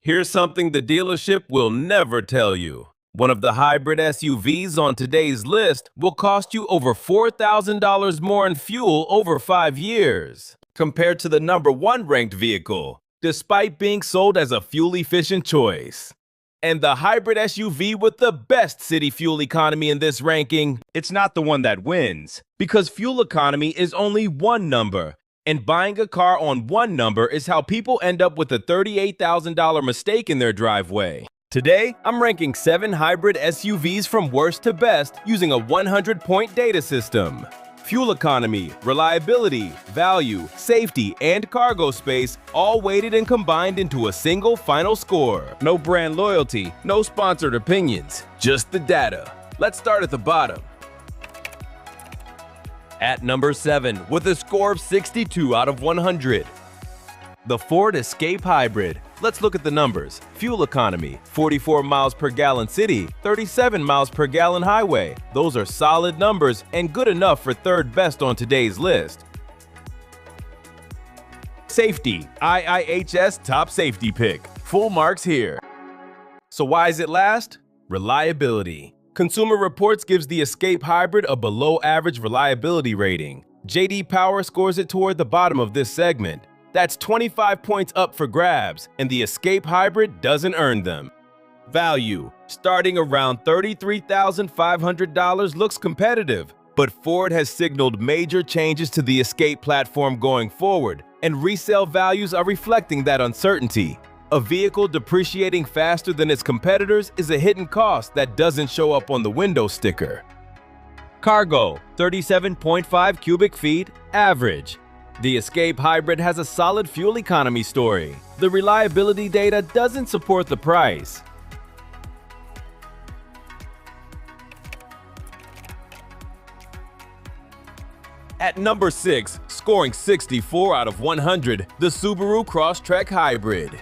Here's something the dealership will never tell you. One of the hybrid SUVs on today's list will cost you over $4,000 more in fuel over 5 years, compared to the number one ranked vehicle, despite being sold as a fuel-efficient choice. And the hybrid SUV with the best city fuel economy in this ranking, it's not the one that wins, because fuel economy is only one number. And buying a car on one number is how people end up with a $38,000 mistake in their driveway. Today, I'm ranking 7 hybrid SUVs from worst to best using a 100-point data system. Fuel economy, reliability, value, safety, and cargo space all weighted and combined into a single final score. No brand loyalty, no sponsored opinions, just the data. Let's start at the bottom. At number 7, with a score of 62 out of 100, the Ford Escape Hybrid. Let's look at the numbers. Fuel economy, 44 miles per gallon city, 37 miles per gallon highway. Those are solid numbers and good enough for third best on today's list. Safety, IIHS top safety pick. Full marks here. So why is it last? Reliability. Consumer Reports gives the Escape Hybrid a below-average reliability rating. J.D. Power scores it toward the bottom of this segment. That's 25 points up for grabs, and the Escape Hybrid doesn't earn them. Value, starting around $33,500 looks competitive, but Ford has signaled major changes to the Escape platform going forward, and resale values are reflecting that uncertainty. A vehicle depreciating faster than its competitors is a hidden cost that doesn't show up on the window sticker. Cargo, 37.5 cubic feet, average. The Escape Hybrid has a solid fuel economy story. The reliability data doesn't support the price. At number 6, scoring 64 out of 100, the Subaru Crosstrek Hybrid.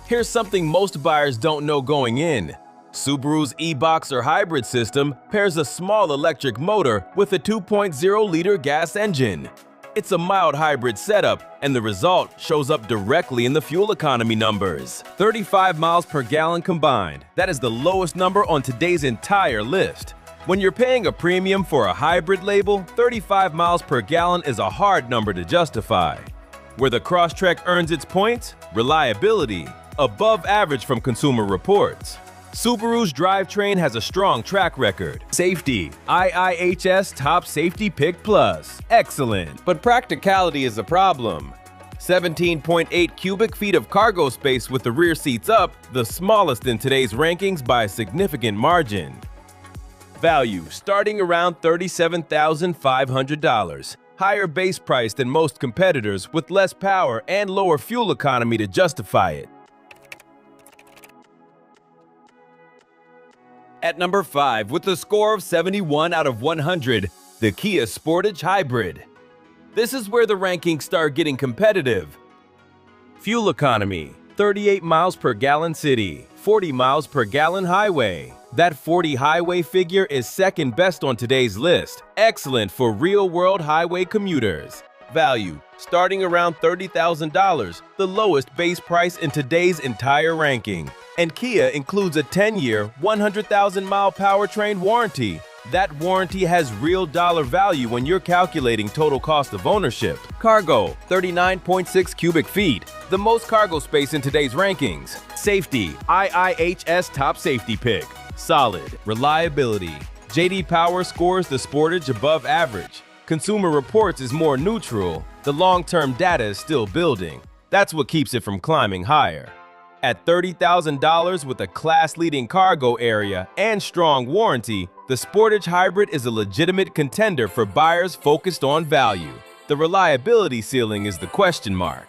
Here's something most buyers don't know going in. Subaru's e-Box or hybrid system pairs a small electric motor with a 2.0-liter gas engine. It's a mild hybrid setup, and the result shows up directly in the fuel economy numbers. 35 miles per gallon combined. That is the lowest number on today's entire list. When you're paying a premium for a hybrid label, 35 miles per gallon is a hard number to justify. Where the Crosstrek earns its points? Reliability. Above average from Consumer Reports. Subaru's drivetrain has a strong track record. Safety, IIHS Top Safety Pick Plus. Excellent, but practicality is a problem. 17.8 cubic feet of cargo space with the rear seats up, the smallest in today's rankings by a significant margin. Value, starting around $37,500. Higher base price than most competitors with less power and lower fuel economy to justify it. At number 5, with a score of 71 out of 100, the Kia Sportage Hybrid. This is where the rankings start getting competitive. Fuel economy, 38 miles per gallon city, 40 miles per gallon highway. That 40 highway figure is second best on today's list. Excellent for real-world highway commuters. Value, starting around $30,000, the lowest base price in today's entire ranking. And Kia includes a 10-year, 100,000-mile powertrain warranty. That warranty has real dollar value when you're calculating total cost of ownership. Cargo, 39.6 cubic feet, the most cargo space in today's rankings. Safety, IIHS Top Safety Pick. Solid. Reliability. J.D. Power scores the Sportage above average. Consumer Reports is more neutral. The long-term data is still building. That's what keeps it from climbing higher. At $30,000 with a class-leading cargo area and strong warranty, the Sportage Hybrid is a legitimate contender for buyers focused on value. The reliability ceiling is the question mark.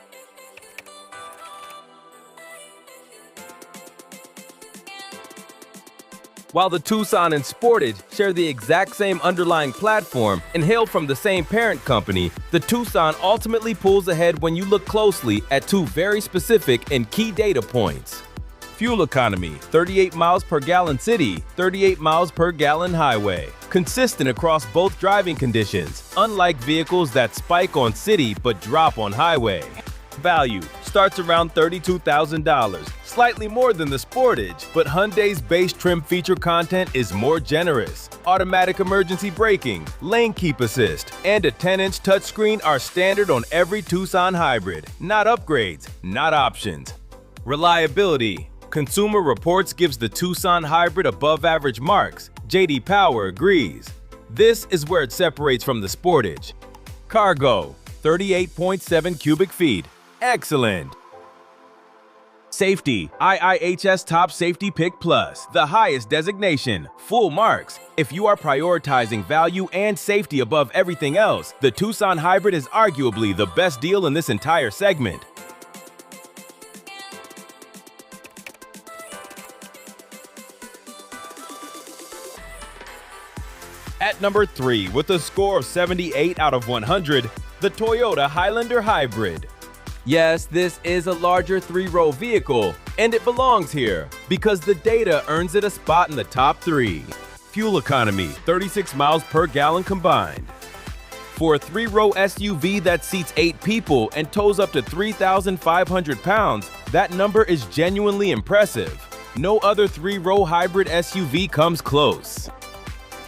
While the Tucson and Sportage share the exact same underlying platform and hail from the same parent company, the Tucson ultimately pulls ahead when you look closely at two very specific and key data points. Fuel economy, 38 miles per gallon city, 38 miles per gallon highway. Consistent across both driving conditions, unlike vehicles that spike on city but drop on highway. Value, starts around $32,000, slightly more than the Sportage, but Hyundai's base trim feature content is more generous. Automatic emergency braking, lane keep assist, and a 10-inch touchscreen are standard on every Tucson Hybrid, not upgrades, not options. Reliability. Consumer Reports gives the Tucson Hybrid above-average marks. J.D. Power agrees. This is where it separates from the Sportage. Cargo, 38.7 cubic feet. Excellent. Safety, IIHS Top Safety Pick Plus, the highest designation, full marks. If you are prioritizing value and safety above everything else, the Tucson Hybrid is arguably the best deal in this entire segment. At number 3, with a score of 78 out of 100, the Toyota Highlander Hybrid. Yes, this is a larger 3-row vehicle, and it belongs here because the data earns it a spot in the top 3. Fuel economy, 36 miles per gallon combined. For a 3-row SUV that seats 8 people and tows up to 3,500 pounds, that number is genuinely impressive. No other 3-row hybrid SUV comes close.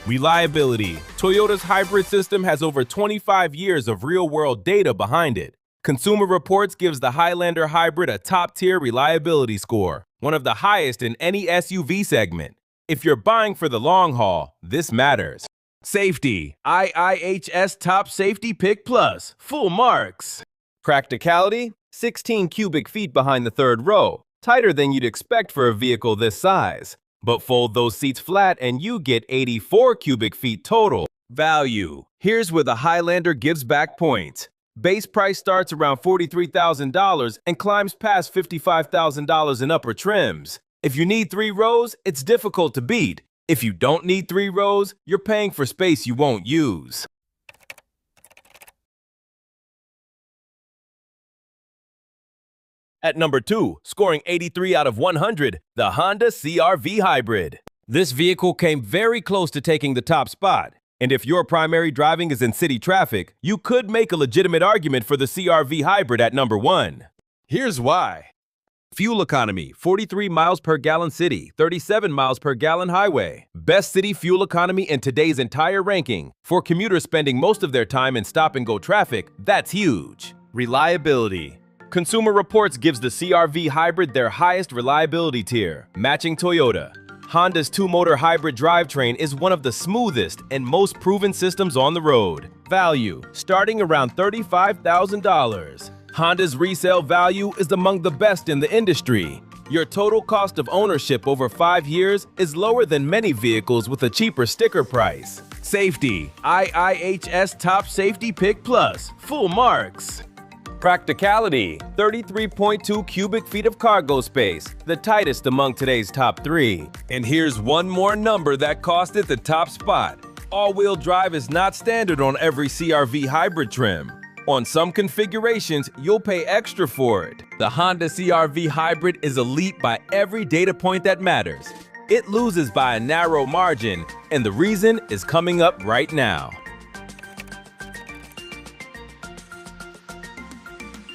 Reliability. Toyota's hybrid system has over 25 years of real-world data behind it. Consumer Reports gives the Highlander Hybrid a top-tier reliability score, one of the highest in any SUV segment. If you're buying for the long haul, this matters. Safety. IIHS Top Safety Pick Plus, full marks. Practicality. 16 cubic feet behind the 3rd row, tighter than you'd expect for a vehicle this size. But fold those seats flat and you get 84 cubic feet total. Value. Here's where the Highlander gives back points. Base price starts around $43,000 and climbs past $55,000 in upper trims. If you need 3 rows, it's difficult to beat. If you don't need 3 rows, you're paying for space you won't use. At number 2, scoring 83 out of 100, the Honda CR-V Hybrid. This vehicle came very close to taking the top spot. And if your primary driving is in city traffic, you could make a legitimate argument for the CR-V Hybrid at number 1. Here's why. Fuel economy, 43 miles per gallon city, 37 miles per gallon highway. Best city fuel economy in today's entire ranking. For commuters spending most of their time in stop-and-go traffic, that's huge. Reliability. Consumer Reports gives the CR-V Hybrid their highest reliability tier, matching Toyota. Honda's 2-motor hybrid drivetrain is one of the smoothest and most proven systems on the road. Value, starting around $35,000. Honda's resale value is among the best in the industry. Your total cost of ownership over 5 years is lower than many vehicles with a cheaper sticker price. Safety, IIHS Top Safety Pick Plus, full marks. Practicality, 33.2 cubic feet of cargo space, the tightest among today's top 3. And here's one more number that cost it the top spot. All-wheel drive is not standard on every CR-V hybrid trim. On some configurations, you'll pay extra for it. The Honda CR-V Hybrid is elite by every data point that matters. It loses by a narrow margin, and the reason is coming up right now.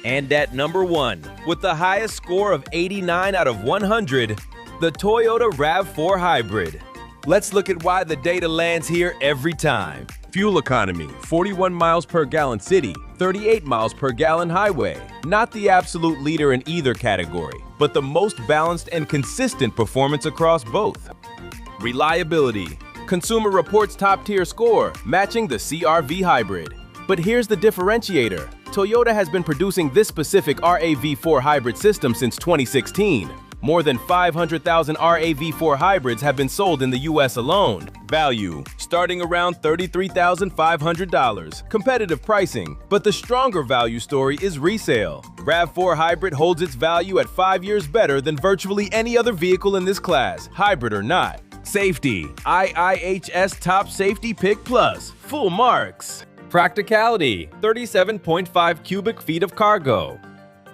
And at number 1, with the highest score of 89 out of 100, the Toyota RAV4 Hybrid. Let's look at why the data lands here every time. Fuel economy, 41 miles per gallon city, 38 miles per gallon highway. Not the absolute leader in either category, but the most balanced and consistent performance across both. Reliability. Consumer Reports top-tier score, matching the CR-V Hybrid. But here's the differentiator. Toyota has been producing this specific RAV4 hybrid system since 2016. More than 500,000 RAV4 hybrids have been sold in the US alone. Value, starting around $33,500. Competitive pricing, but the stronger value story is resale. RAV4 Hybrid holds its value at 5 years better than virtually any other vehicle in this class, hybrid or not. Safety, IIHS Top Safety Pick Plus, full marks. Practicality, 37.5 cubic feet of cargo.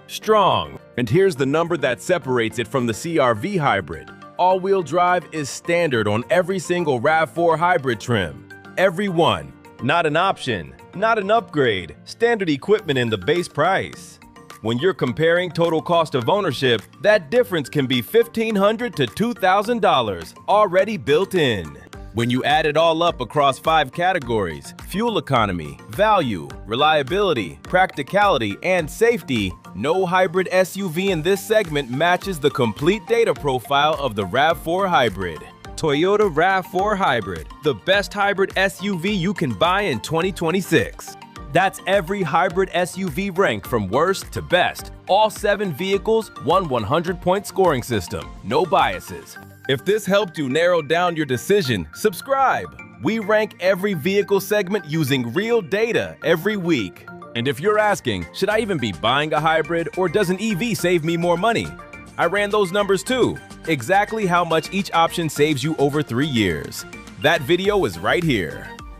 Strong. And here's the number that separates it from the CR-V Hybrid. All-wheel drive is standard on every single RAV4 hybrid trim. Every one. Not an option, not an upgrade. Standard equipment in the base price. When you're comparing total cost of ownership, that difference can be $1,500 to $2,000, already built in. When you add it all up across 5 categories, fuel economy, value, reliability, practicality, and safety, no hybrid SUV in this segment matches the complete data profile of the RAV4 Hybrid. Toyota RAV4 Hybrid, the best hybrid SUV you can buy in 2026. That's every hybrid SUV ranked from worst to best. All 7 vehicles, one 100-point scoring system, no biases. If this helped you narrow down your decision, subscribe. We rank every vehicle segment using real data every week. And if you're asking, should I even be buying a hybrid or does an EV save me more money? I ran those numbers too. Exactly how much each option saves you over 3 years. That video is right here.